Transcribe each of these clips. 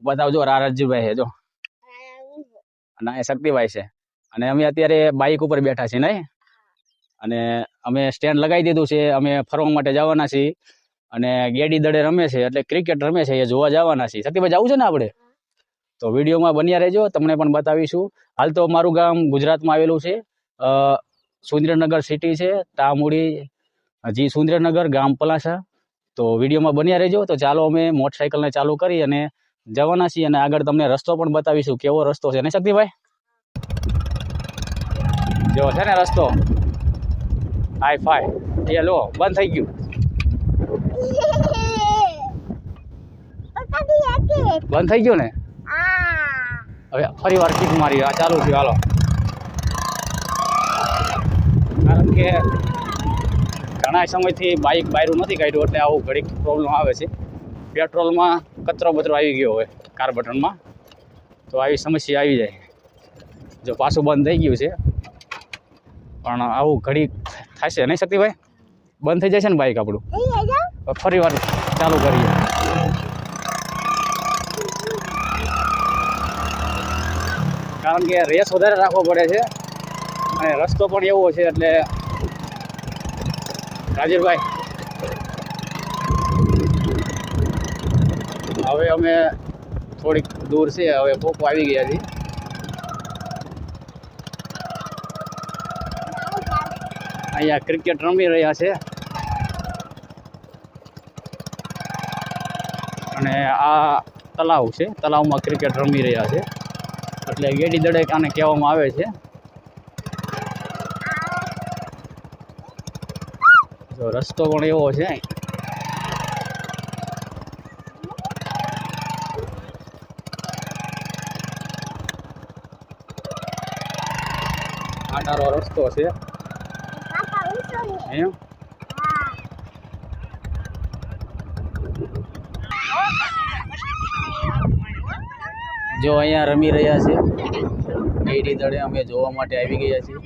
બતાવજો રાજુભાઈ છે જો ના એ શક્તિભાઈ છે અને અમે અત્યારે બાઇક ઉપર બેઠા છીએ નહીં અને અમે સ્ટેન્ડ લગાવી દીધું છે અમે ફરવા માટે જવાના છીએ અને ગેડી દડે રમે છે એટલે ક્રિકેટ રમે છે એ જોવા જવાના છીએ શક્તિભાઈ જવું છે ને આપણે તો વિડીયોમાં બન્યા રહેજો તમને પણ બતાવીશું હાલ તો મારું ગામ ગુજરાતમાં આવેલું છે સુરેન્દ્રનગર સિટી છે તામુડી જી સુરેન્દ્રનગર ગામ પલાસા તો વિડીયોમાં બન્યા રહેજો તો ચાલો અમે મોટરસાઇકલને ચાલુ કરી અને જવાના છીએ અને આગળ તમને રસ્તો પણ બતાવીશું કેવો રસ્તો છે ને શક્તિભાઈ જો છે ને રસ્તો હાઈ ફાઈ એ લો બંધ થઈ ગયું બંધ થઈ ગયું ને હવે ફરી વાર કિક મારી આ ચાલુ થયું હાલો કારણ કે ઘણા સમયથી બાઇક બાયરું નથી કાઢ્યું એટલે આવું ઘડીક પ્રોબ્લેમ આવે છે પેટ્રોલમાં કચરો બચરો આવી ગયો હોય કાર્બોરેટરમાં તો આવી સમસ્યા આવી જાય જો પાછું બંધ થઈ ગયું છે પણ આવું ઘડીક થશે નહીં શક્તિભાઈ બંધ થઈ જશે ને બાઇક આપણું ફરી વાર ચાલુ કરીએ કારણ કે રેસ વધારે રાખવો પડે છે અને રસ્તો પણ એવો છે એટલે રાજેશભાઈ હવે અમે થોડીક દૂર છે હવે પોકો આવી ગયા છીએ અહીંયા ક્રિકેટ રમી રહ્યા છે અને આ તલાવ છે તલાવમાં ક્રિકેટ રમી રહ્યા છે એટલે ગેડી દડે આને કહેવામાં આવે છે જો રસ્તો પણ એવો છે આટારો રસ્તો છે જો અહીંયા રમી રહ્યા છે ગેડી દડે અમે જોવા માટે આવી ગયા છીએ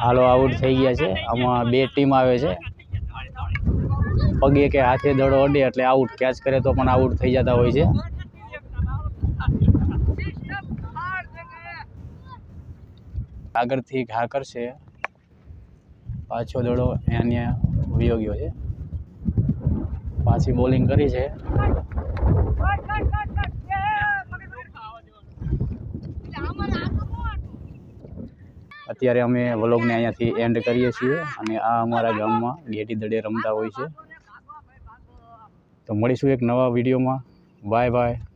હાલો આઉટ થઈ ગયા છે આમાં બે ટીમ આવે છે પગે કે હાથે દડો અડે એટલે આઉટ કેચ કરે તો પણ આઉટ થઈ જતા હોય છે આગળથી ઘા કરશે પાછો દડો અહીંયા વયો ગયો છે પાછી બોલિંગ કરી છે અત્યારે અમે વ્લોગને અહીંયાથી એન્ડ કરીએ છીએ અને આ અમારા ગામમાં ગેડી દડે રમતા હોય છે તો મળીશું એક નવા વિડીયોમાં બાય બાય